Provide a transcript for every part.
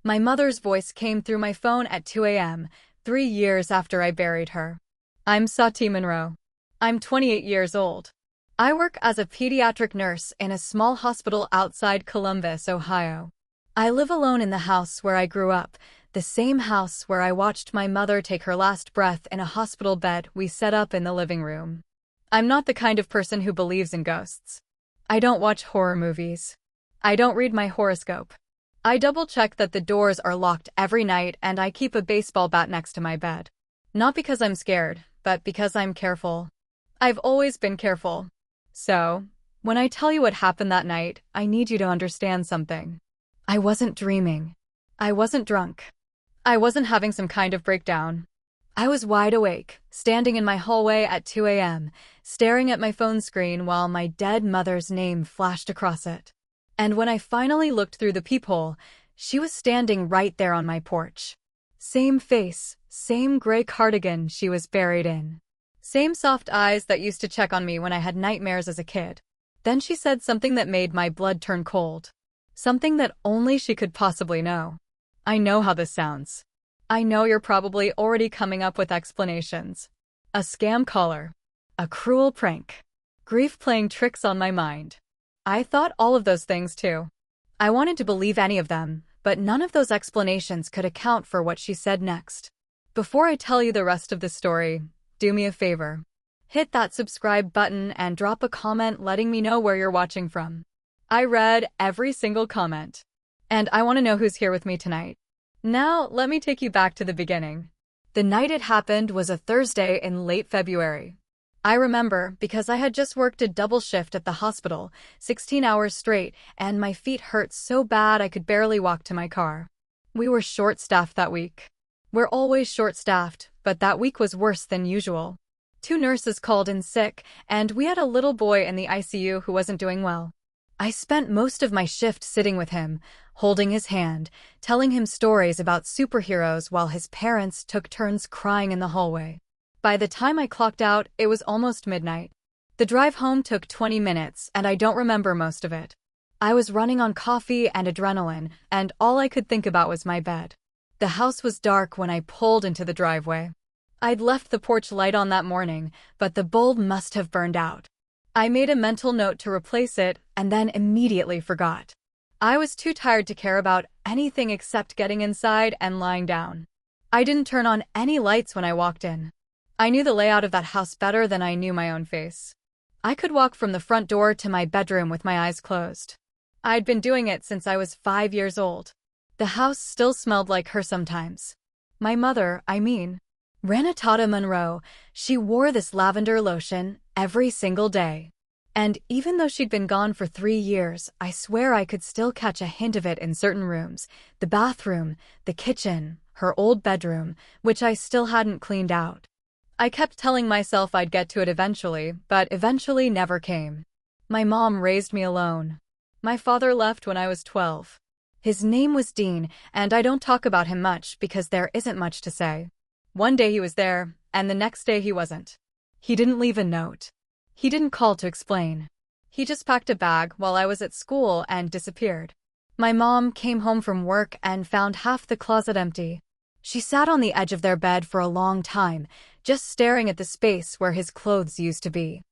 My mother's voice came through my phone at 2 a.m., 3 years after I buried her. I'm Sati Monroe. I'm 28 years old. I work as a pediatric nurse in a small hospital outside Columbus, Ohio. I live alone in the house where I grew up, the same house where I watched my mother take her last breath in a hospital bed we set up in the living room. I'm not the kind of person who believes in ghosts. I don't watch horror movies. I don't read my horoscope. I double-check that the doors are locked every night, and I keep a baseball bat next to my bed. Not because I'm scared, but because I'm careful. I've always been careful. So, when I tell you what happened that night, I need you to understand something. I wasn't dreaming. I wasn't drunk. I wasn't having some kind of breakdown. I was wide awake, standing in my hallway at 2 a.m., staring at my phone screen while my dead mother's name flashed across it. And when I finally looked through the peephole, she was standing right there on my porch. Same face, same gray cardigan she was buried in. Same soft eyes that used to check on me when I had nightmares as a kid. Then she said something that made my blood turn cold. Something that only she could possibly know. I know how this sounds. I know you're probably already coming up with explanations. A scam caller. A cruel prank. Grief playing tricks on my mind. I thought all of those things too. I wanted to believe any of them, but none of those explanations could account for what she said next. Before I tell you the rest of the story, do me a favor. Hit that subscribe button and drop a comment letting me know where you're watching from. I read every single comment. And I want to know who's here with me tonight. Now, let me take you back to the beginning. The night it happened was a Thursday in late February. I remember because I had just worked a double shift at the hospital, 16 hours straight, and my feet hurt so bad I could barely walk to my car. We were short-staffed that week. We're always short-staffed, but that week was worse than usual. 2 nurses called in sick, and we had a little boy in the ICU who wasn't doing well. I spent most of my shift sitting with him, holding his hand, telling him stories about superheroes while his parents took turns crying in the hallway. By the time I clocked out, it was almost midnight. The drive home took 20 minutes, and I don't remember most of it. I was running on coffee and adrenaline, and all I could think about was my bed. The house was dark when I pulled into the driveway. I'd left the porch light on that morning, but the bulb must have burned out. I made a mental note to replace it, and then immediately forgot. I was too tired to care about anything except getting inside and lying down. I didn't turn on any lights when I walked in. I knew the layout of that house better than I knew my own face. I could walk from the front door to my bedroom with my eyes closed. I'd been doing it since I was 5 years old. The house still smelled like her sometimes. My mother, Ranatata Monroe, she wore this lavender lotion every single day. And even though she'd been gone for 3 years, I swear I could still catch a hint of it in certain rooms, the bathroom, the kitchen, her old bedroom, which I still hadn't cleaned out. I kept telling myself I'd get to it eventually, but eventually never came. My mom raised me alone. My father left when I was 12. His name was Dean, and I don't talk about him much because there isn't much to say. One day he was there, and the next day he wasn't. He didn't leave a note. He didn't call to explain. He just packed a bag while I was at school and disappeared. My mom came home from work and found half the closet empty. She sat on the edge of their bed for a long time, just staring at the space where his clothes used to be.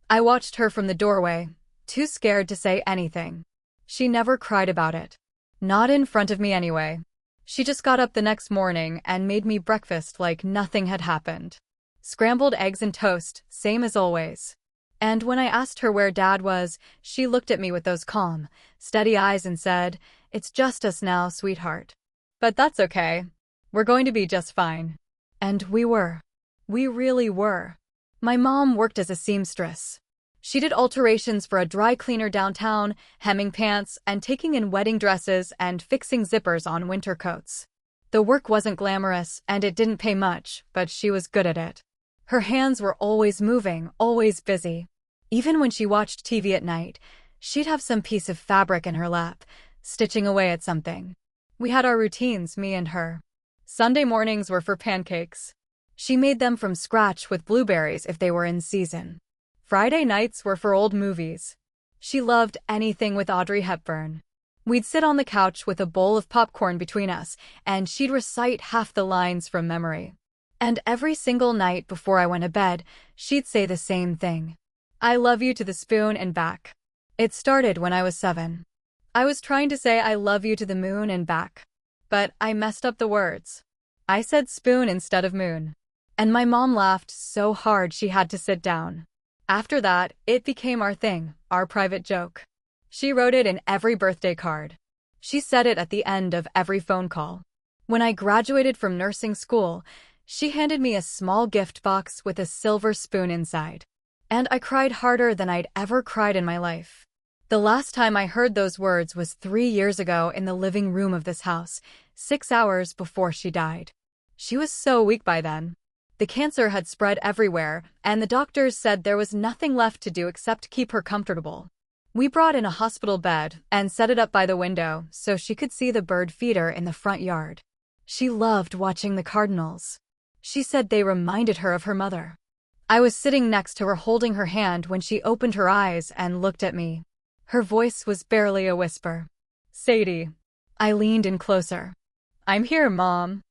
I watched her from the doorway, too scared to say anything. She never cried about it. Not in front of me anyway. She just got up the next morning and made me breakfast like nothing had happened. Scrambled eggs and toast, same as always. And when I asked her where Dad was, she looked at me with those calm, steady eyes and said, "It's just us now, sweetheart. But that's okay. We're going to be just fine." And we were. We really were. My mom worked as a seamstress. She did alterations for a dry cleaner downtown, hemming pants and taking in wedding dresses and fixing zippers on winter coats. The work wasn't glamorous and it didn't pay much, but she was good at it. Her hands were always moving, always busy. Even when she watched TV at night, she'd have some piece of fabric in her lap, stitching away at something. We had our routines, me and her. Sunday mornings were for pancakes. She made them from scratch with blueberries if they were in season. Friday nights were for old movies. She loved anything with Audrey Hepburn. We'd sit on the couch with a bowl of popcorn between us, and she'd recite half the lines from memory. And every single night before I went to bed, she'd say the same thing. I love you to the spoon and back. It started when I was 7. I was trying to say I love you to the moon and back. But I messed up the words. I said spoon instead of moon. And my mom laughed so hard she had to sit down. After that, it became our thing, our private joke. She wrote it in every birthday card. She said it at the end of every phone call. When I graduated from nursing school, she handed me a small gift box with a silver spoon inside. And I cried harder than I'd ever cried in my life. The last time I heard those words was 3 years ago in the living room of this house, 6 hours before she died. She was so weak by then. The cancer had spread everywhere, and the doctors said there was nothing left to do except keep her comfortable. We brought in a hospital bed and set it up by the window so she could see the bird feeder in the front yard. She loved watching the cardinals. She said they reminded her of her mother. I was sitting next to her holding her hand when she opened her eyes and looked at me. Her voice was barely a whisper. Sadie. I leaned in closer. I'm here, Mom.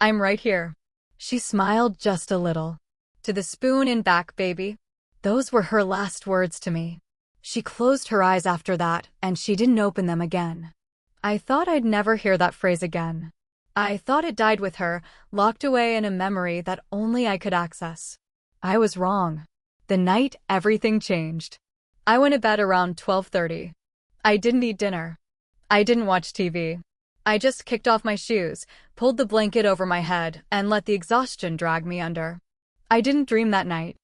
I'm right here. She smiled just a little. To the spoon and back, baby. Those were her last words to me. She closed her eyes after that, and she didn't open them again. I thought I'd never hear that phrase again. I thought it died with her, locked away in a memory that only I could access. I was wrong. The night everything changed. I went to bed around 12:30. I didn't eat dinner. I didn't watch TV. I just kicked off my shoes, pulled the blanket over my head, and let the exhaustion drag me under. I didn't dream that night.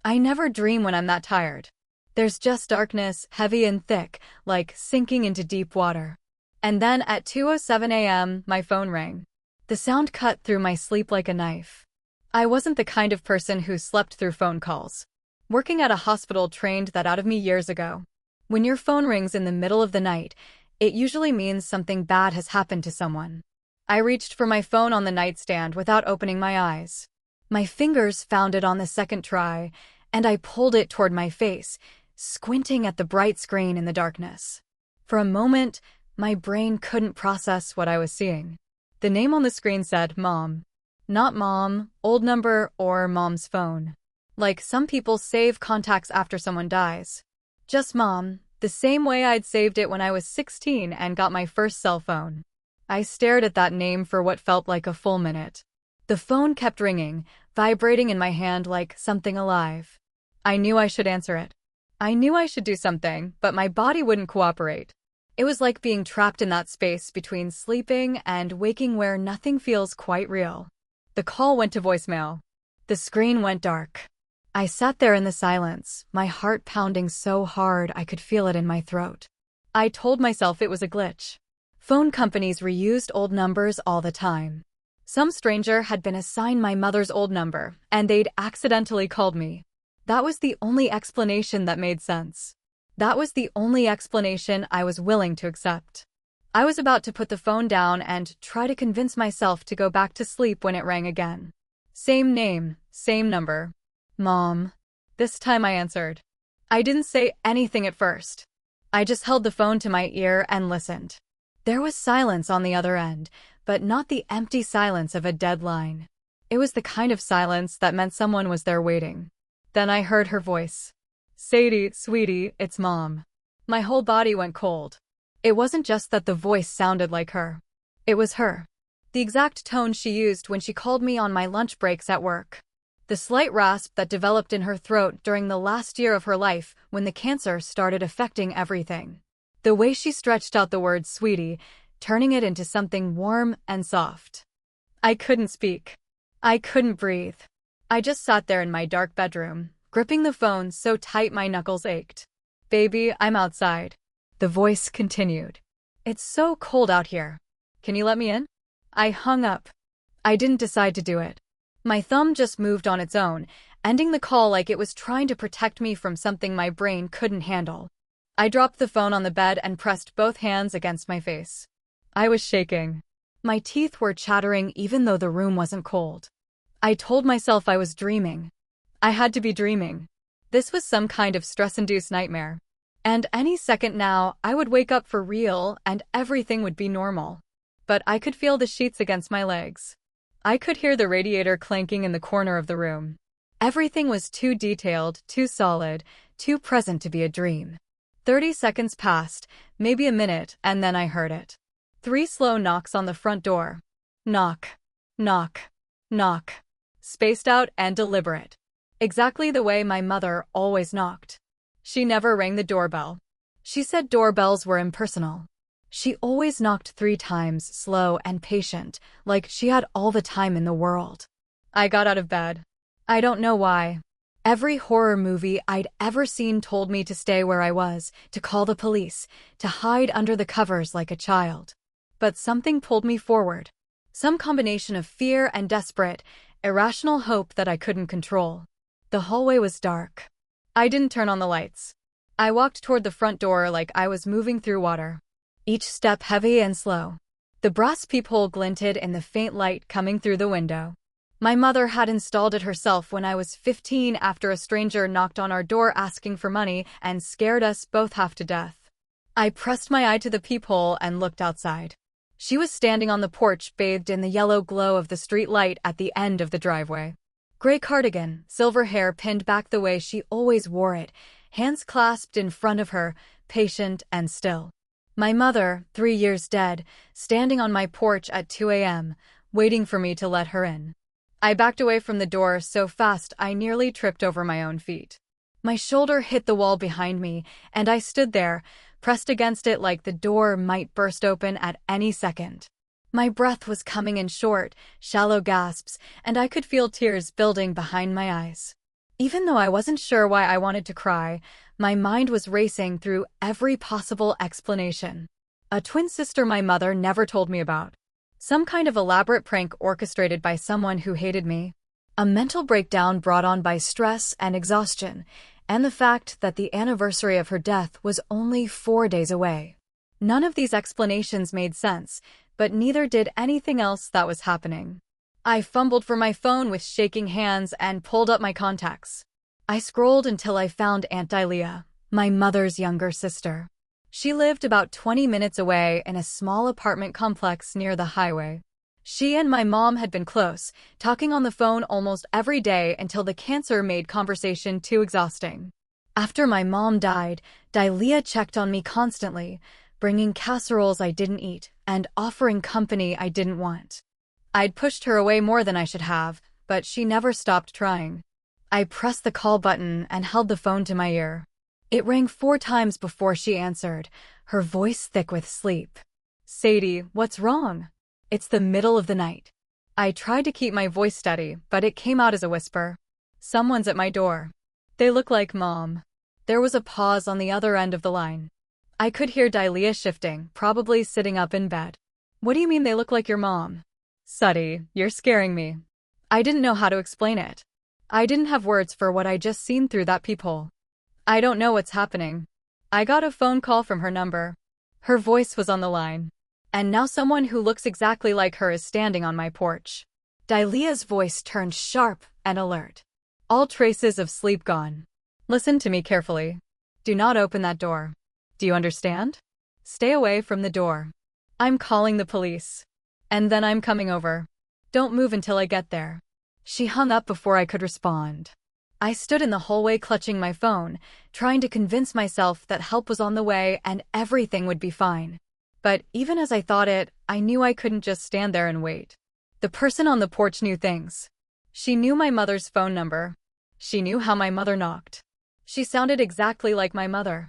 I never dream when I'm that tired. There's just darkness, heavy and thick, like sinking into deep water. And then at 2:07 a.m., my phone rang. The sound cut through my sleep like a knife. I wasn't the kind of person who slept through phone calls. Working at a hospital trained that out of me years ago. When your phone rings in the middle of the night, it usually means something bad has happened to someone. I reached for my phone on the nightstand without opening my eyes. My fingers found it on the second try, and I pulled it toward my face, squinting at the bright screen in the darkness. For a moment, my brain couldn't process what I was seeing. The name on the screen said Mom. Not Mom, old number, or Mom's phone. Like some people save contacts after someone dies. Just Mom, the same way I'd saved it when I was 16 and got my first cell phone. I stared at that name for what felt like a full minute. The phone kept ringing, vibrating in my hand like something alive. I knew I should answer it. I knew I should do something, but my body wouldn't cooperate. It was like being trapped in that space between sleeping and waking where nothing feels quite real. The call went to voicemail. The screen went dark. I sat there in the silence, my heart pounding so hard I could feel it in my throat. I told myself it was a glitch. Phone companies reused old numbers all the time. Some stranger had been assigned my mother's old number, and they'd accidentally called me. That was the only explanation that made sense. That was the only explanation I was willing to accept. I was about to put the phone down and try to convince myself to go back to sleep when it rang again. Same name, same number. Mom. This time I answered. I didn't say anything at first. I just held the phone to my ear and listened. There was silence on the other end, but not the empty silence of a dead line. It was the kind of silence that meant someone was there waiting. Then I heard her voice. Sadie, sweetie, it's Mom. My whole body went cold. It wasn't just that the voice sounded like her. It was her. The exact tone she used when she called me on my lunch breaks at work. The slight rasp that developed in her throat during the last year of her life when the cancer started affecting everything. The way she stretched out the word sweetie, turning it into something warm and soft. I couldn't speak. I couldn't breathe. I just sat there in my dark bedroom, gripping the phone so tight my knuckles ached. Baby, I'm outside. The voice continued. It's so cold out here. Can you let me in? I hung up. I didn't decide to do it. My thumb just moved on its own, ending the call like it was trying to protect me from something my brain couldn't handle. I dropped the phone on the bed and pressed both hands against my face. I was shaking. My teeth were chattering even though the room wasn't cold. I told myself I was dreaming. I had to be dreaming. This was some kind of stress-induced nightmare. And any second now, I would wake up for real and everything would be normal. But I could feel the sheets against my legs. I could hear the radiator clanking in the corner of the room. Everything was too detailed, too solid, too present to be a dream. 30 seconds passed, maybe a minute, and then I heard it. 3 slow knocks on the front door. Knock, knock, knock. Spaced out and deliberate. Exactly the way my mother always knocked. She never rang the doorbell. She said doorbells were impersonal. She always knocked 3 times, slow and patient, like she had all the time in the world. I got out of bed. I don't know why. Every horror movie I'd ever seen told me to stay where I was, to call the police, to hide under the covers like a child. But something pulled me forward. Some combination of fear and desperate, irrational hope that I couldn't control. The hallway was dark. I didn't turn on the lights. I walked toward the front door like I was moving through water. Each step heavy and slow. The brass peephole glinted in the faint light coming through the window. My mother had installed it herself when I was 15 after a stranger knocked on our door asking for money and scared us both half to death. I pressed my eye to the peephole and looked outside. She was standing on the porch bathed in the yellow glow of the street light at the end of the driveway. Gray cardigan, silver hair pinned back the way she always wore it, hands clasped in front of her, patient and still. My mother, 3 years dead, standing on my porch at 2 a.m., waiting for me to let her in. I backed away from the door so fast I nearly tripped over my own feet. My shoulder hit the wall behind me, and I stood there, pressed against it like the door might burst open at any second. My breath was coming in short, shallow gasps, and I could feel tears building behind my eyes. Even though I wasn't sure why I wanted to cry, my mind was racing through every possible explanation. A twin sister my mother never told me about. Some kind of elaborate prank orchestrated by someone who hated me. A mental breakdown brought on by stress and exhaustion, and the fact that the anniversary of her death was only 4 days away. None of these explanations made sense, but neither did anything else that was happening. I fumbled for my phone with shaking hands and pulled up my contacts. I scrolled until I found Aunt Dalia, my mother's younger sister. She lived about 20 minutes away in a small apartment complex near the highway. She and my mom had been close, talking on the phone almost every day until the cancer made conversation too exhausting. After my mom died, Dalia checked on me constantly, bringing casseroles I didn't eat and offering company I didn't want. I'd pushed her away more than I should have, but she never stopped trying. I pressed the call button and held the phone to my ear. It rang 4 times before she answered, her voice thick with sleep. "Sadie, what's wrong? It's the middle of the night." I tried to keep my voice steady, but it came out as a whisper. "Someone's at my door. They look like Mom." There was a pause on the other end of the line. I could hear Dalia shifting, probably sitting up in bed. "What do you mean they look like your mom?" "Suddy, you're scaring me." I didn't know how to explain it. I didn't have words for what I just seen through that peephole. "I don't know what's happening." I got a phone call from her number. Her voice was on the line. And now someone who looks exactly like her is standing on my porch. Dalia's voice turned sharp and alert. "All traces of sleep gone. Listen to me carefully. Do not open that door. Do you understand? Stay away from the door. I'm calling the police. And then I'm coming over. Don't move until I get there." She hung up before I could respond. I stood in the hallway clutching my phone, trying to convince myself that help was on the way and everything would be fine. But even as I thought it, I knew I couldn't just stand there and wait. The person on the porch knew things. She knew my mother's phone number. She knew how my mother knocked. She sounded exactly like my mother.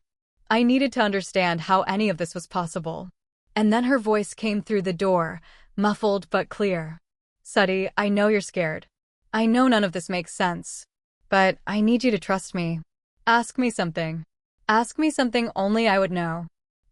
I needed to understand how any of this was possible. And then her voice came through the door, muffled but clear. "Suddy, I know you're scared. I know none of this makes sense. But I need you to trust me. Ask me something. Ask me something only I would know."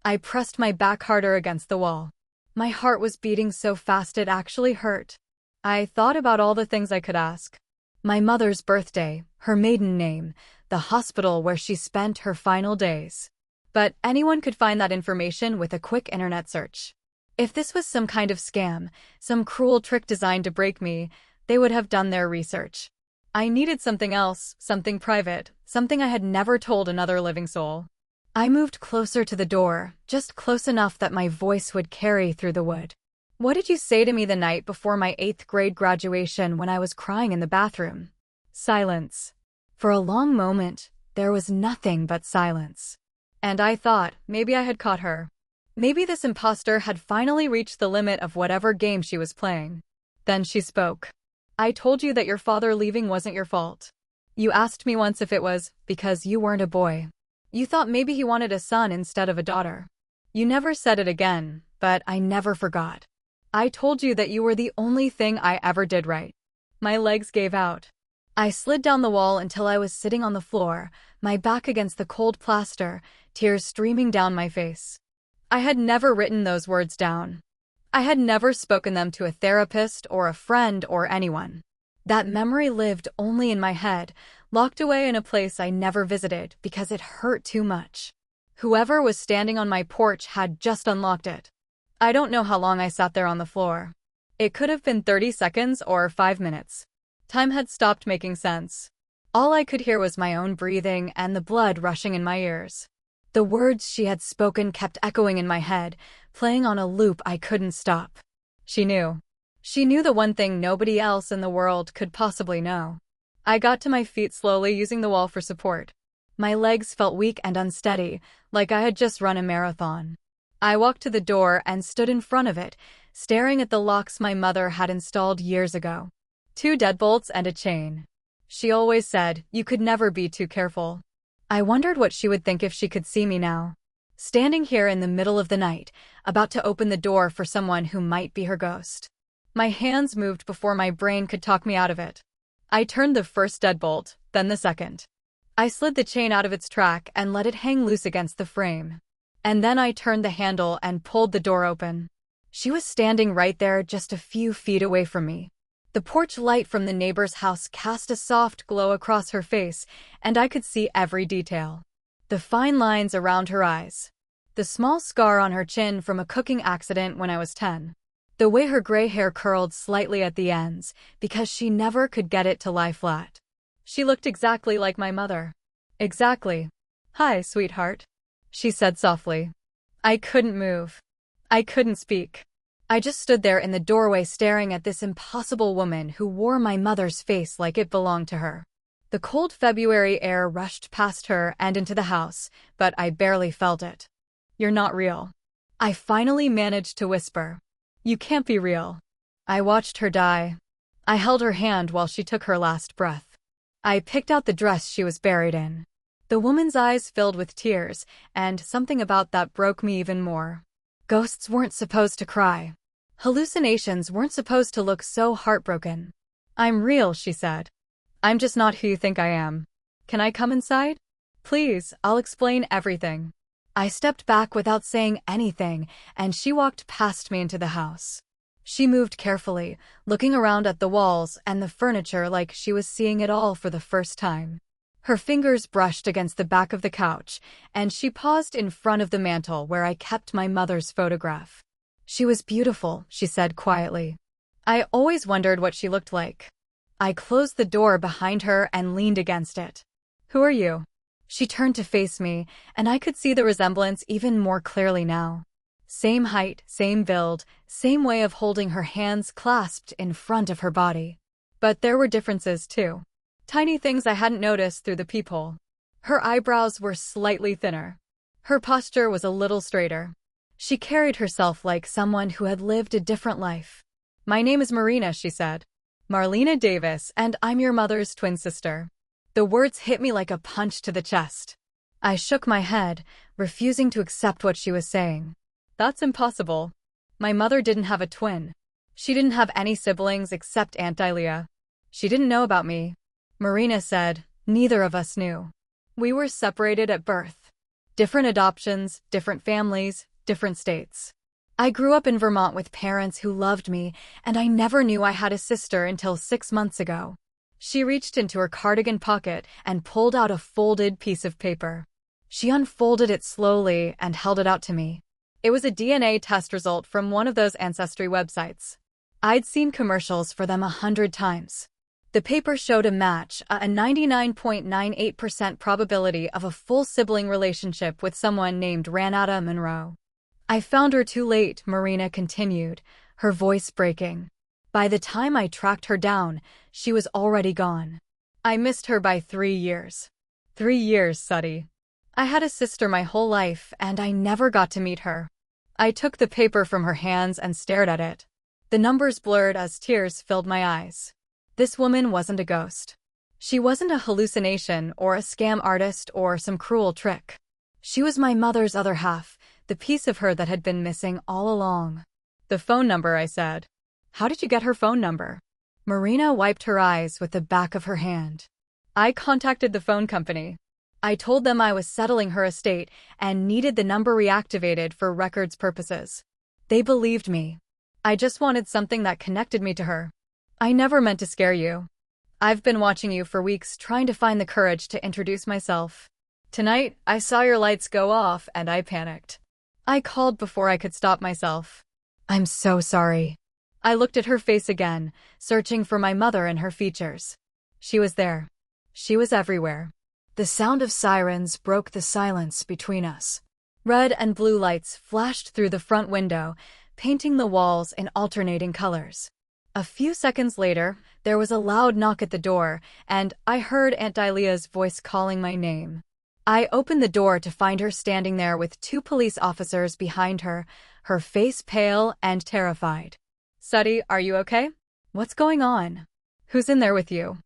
I pressed my back harder against the wall. My heart was beating so fast it actually hurt. I thought about all the things I could ask. My mother's birthday, her maiden name, the hospital where she spent her final days. But anyone could find that information with a quick internet search. If this was some kind of scam, some cruel trick designed to break me, they would have done their research. I needed something else, something private, something I had never told another living soul. I moved closer to the door, just close enough that my voice would carry through the wood. What did you say to me the night before my 8th grade graduation when I was crying in the bathroom? Silence. For a long moment, there was nothing but silence. And I thought, maybe I had caught her. Maybe this imposter had finally reached the limit of whatever game she was playing. Then she spoke. I told you that your father leaving wasn't your fault. You asked me once if it was because you weren't a boy. You thought maybe he wanted a son instead of a daughter. You never said it again, but I never forgot. I told you that you were the only thing I ever did right. My legs gave out. I slid down the wall until I was sitting on the floor, my back against the cold plaster, tears streaming down my face. I had never written those words down. I had never spoken them to a therapist or a friend or anyone. That memory lived only in my head, locked away in a place I never visited because it hurt too much. Whoever was standing on my porch had just unlocked it. I don't know how long I sat there on the floor. It could have been 30 seconds or 5 minutes. Time had stopped making sense. All I could hear was my own breathing and the blood rushing in my ears. The words she had spoken kept echoing in my head, playing on a loop I couldn't stop. She knew. She knew the one thing nobody else in the world could possibly know. I got to my feet slowly, using the wall for support. My legs felt weak and unsteady, like I had just run a marathon. I walked to the door and stood in front of it, staring at the locks my mother had installed years ago. 2 deadbolts and a chain. She always said, you could never be too careful. I wondered what she would think if she could see me now. Standing here in the middle of the night, about to open the door for someone who might be her ghost. My hands moved before my brain could talk me out of it. I turned the first deadbolt, then the second. I slid the chain out of its track and let it hang loose against the frame. And then I turned the handle and pulled the door open. She was standing right there, just a few feet away from me. The porch light from the neighbor's house cast a soft glow across her face, and I could see every detail. The fine lines around her eyes. The small scar on her chin from a cooking accident when I was 10. The way her gray hair curled slightly at the ends, because she never could get it to lie flat. She looked exactly like my mother. Exactly. Hi, sweetheart, she said softly. I couldn't move. I couldn't speak. I just stood there in the doorway staring at this impossible woman who wore my mother's face like it belonged to her. The cold February air rushed past her and into the house, but I barely felt it. You're not real. I finally managed to whisper. You can't be real. I watched her die. I held her hand while she took her last breath. I picked out the dress she was buried in. The woman's eyes filled with tears, and something about that broke me even more. Ghosts weren't supposed to cry. Hallucinations weren't supposed to look so heartbroken. I'm real, she said. I'm just not who you think I am. Can I come inside? Please, I'll explain everything. I stepped back without saying anything, and she walked past me into the house. She moved carefully, looking around at the walls and the furniture like she was seeing it all for the first time. Her fingers brushed against the back of the couch, and she paused in front of the mantel where I kept my mother's photograph. She was beautiful, she said quietly. I always wondered what she looked like. I closed the door behind her and leaned against it. Who are you? She turned to face me, and I could see the resemblance even more clearly now. Same height, same build, same way of holding her hands clasped in front of her body. But there were differences too. Tiny things I hadn't noticed through the peephole. Her eyebrows were slightly thinner. Her posture was a little straighter. She carried herself like someone who had lived a different life. My name is Marina, she said. Marlena Davis, and I'm your mother's twin sister. The words hit me like a punch to the chest. I shook my head, refusing to accept what she was saying. That's impossible. My mother didn't have a twin. She didn't have any siblings except Aunt Delia. She didn't know about me. Marina said, neither of us knew. We were separated at birth. Different adoptions, different families, different states. I grew up in Vermont with parents who loved me, and I never knew I had a sister until 6 months ago. She reached into her cardigan pocket and pulled out a folded piece of paper. She unfolded it slowly and held it out to me. It was a DNA test result from one of those ancestry websites. I'd seen commercials for them 100 times. The paper showed a match, a 99.98% probability of a full sibling relationship with someone named Renata Monroe. I found her too late, Marina continued, her voice breaking. By the time I tracked her down, she was already gone. I missed her by 3 years. 3 years, Suddy. I had a sister my whole life, and I never got to meet her. I took the paper from her hands and stared at it. The numbers blurred as tears filled my eyes. This woman wasn't a ghost. She wasn't a hallucination or a scam artist or some cruel trick. She was my mother's other half, the piece of her that had been missing all along. The phone number, I said. How did you get her phone number? Marina wiped her eyes with the back of her hand. I contacted the phone company. I told them I was settling her estate and needed the number reactivated for records purposes. They believed me. I just wanted something that connected me to her. I never meant to scare you. I've been watching you for weeks trying to find the courage to introduce myself. Tonight, I saw your lights go off and I panicked. I called before I could stop myself. I'm so sorry. I looked at her face again, searching for my mother in her features. She was there. She was everywhere. The sound of sirens broke the silence between us. Red and blue lights flashed through the front window, painting the walls in alternating colors. A few seconds later, there was a loud knock at the door, and I heard Aunt Dahlia's voice calling my name. I opened the door to find her standing there with 2 police officers behind her, her face pale and terrified. Suddy, are you okay? What's going on? Who's in there with you?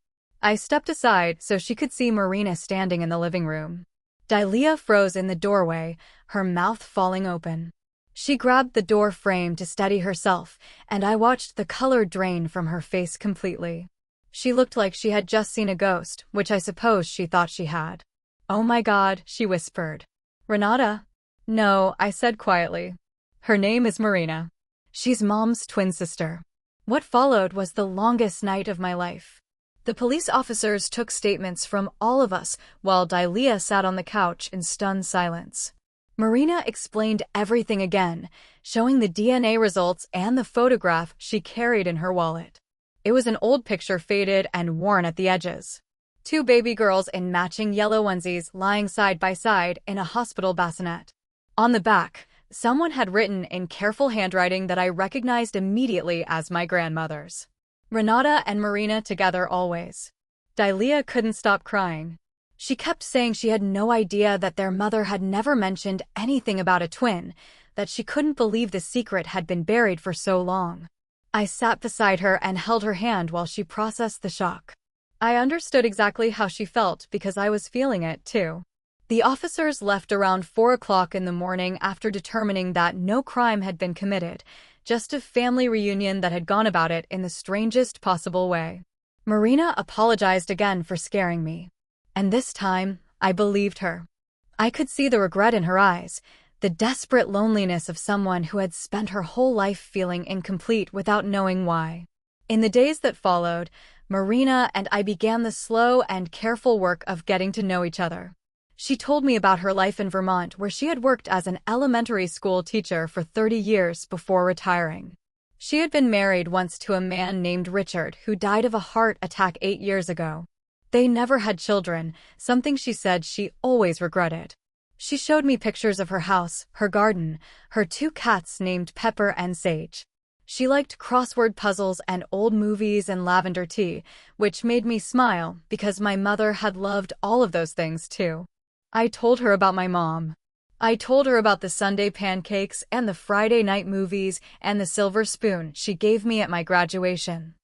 I stepped aside so she could see Marina standing in the living room. Dahlia froze in the doorway, her mouth falling open. She grabbed the door frame to steady herself, and I watched the color drain from her face completely. She looked like she had just seen a ghost, which I suppose she thought she had. Oh my God, she whispered. Renata? No, I said quietly. Her name is Marina. She's Mom's twin sister. What followed was the longest night of my life. The police officers took statements from all of us while Dahlia sat on the couch in stunned silence. Marina explained everything again, showing the DNA results and the photograph she carried in her wallet. It was an old picture, faded and worn at the edges. 2 baby girls in matching yellow onesies lying side by side in a hospital bassinet. On the back, someone had written in careful handwriting that I recognized immediately as my grandmother's. Renata and Marina together always. Dahlia couldn't stop crying. She kept saying she had no idea that their mother had never mentioned anything about a twin, that she couldn't believe the secret had been buried for so long. I sat beside her and held her hand while she processed the shock. I understood exactly how she felt because I was feeling it too. The officers left around 4 o'clock in the morning after determining that no crime had been committed, just a family reunion that had gone about it in the strangest possible way. Marina apologized again for scaring me. And this time, I believed her. I could see the regret in her eyes, the desperate loneliness of someone who had spent her whole life feeling incomplete without knowing why. In the days that followed, Marina and I began the slow and careful work of getting to know each other. She told me about her life in Vermont, where she had worked as an elementary school teacher for 30 years before retiring. She had been married once to a man named Richard who died of a heart attack 8 years ago. They never had children, something she said she always regretted. She showed me pictures of her house, her garden, her 2 cats named Pepper and Sage. She liked crossword puzzles and old movies and lavender tea, which made me smile because my mother had loved all of those things too. I told her about my mom. I told her about the Sunday pancakes and the Friday night movies and the silver spoon she gave me at my graduation.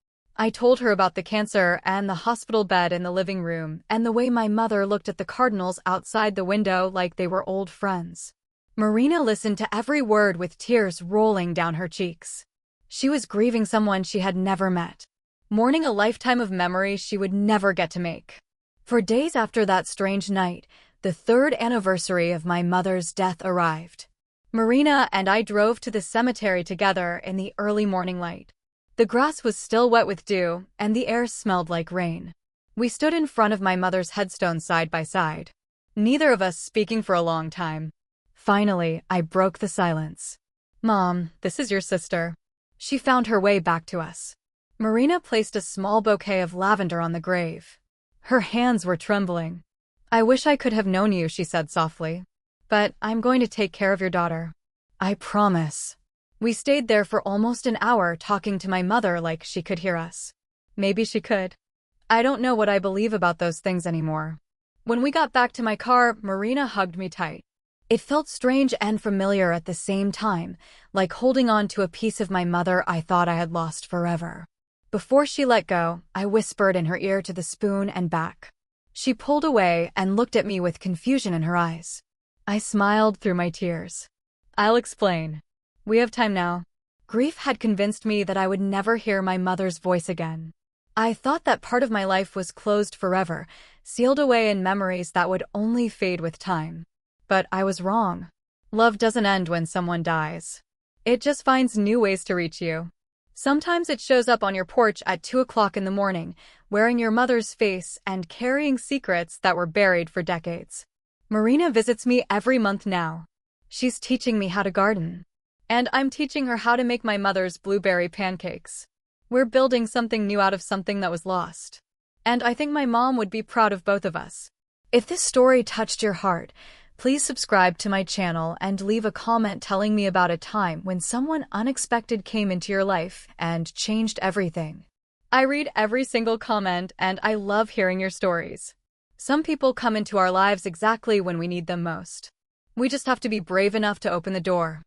I told her about the cancer and the hospital bed in the living room and the way my mother looked at the cardinals outside the window like they were old friends. Marina listened to every word with tears rolling down her cheeks. She was grieving someone she had never met, mourning a lifetime of memories she would never get to make. For days after that strange night, the 3rd anniversary of my mother's death arrived. Marina and I drove to the cemetery together in the early morning light. The grass was still wet with dew, and the air smelled like rain. We stood in front of my mother's headstone side by side, neither of us speaking for a long time. Finally, I broke the silence. Mom, this is your sister. She found her way back to us. Marina placed a small bouquet of lavender on the grave. Her hands were trembling. I wish I could have known you, she said softly. But I'm going to take care of your daughter. I promise. We stayed there for almost an hour talking to my mother like she could hear us. Maybe she could. I don't know what I believe about those things anymore. When we got back to my car, Marina hugged me tight. It felt strange and familiar at the same time, like holding on to a piece of my mother I thought I had lost forever. Before she let go, I whispered in her ear to the spoon and back. She pulled away and looked at me with confusion in her eyes. I smiled through my tears. I'll explain. We have time now. Grief had convinced me that I would never hear my mother's voice again. I thought that part of my life was closed forever, sealed away in memories that would only fade with time. But I was wrong. Love doesn't end when someone dies. It just finds new ways to reach you. Sometimes it shows up on your porch at 2 o'clock in the morning, wearing your mother's face and carrying secrets that were buried for decades. Marina visits me every month now. She's teaching me how to garden. And I'm teaching her how to make my mother's blueberry pancakes. We're building something new out of something that was lost. And I think my mom would be proud of both of us. If this story touched your heart, please subscribe to my channel and leave a comment telling me about a time when someone unexpected came into your life and changed everything. I read every single comment and I love hearing your stories. Some people come into our lives exactly when we need them most. We just have to be brave enough to open the door.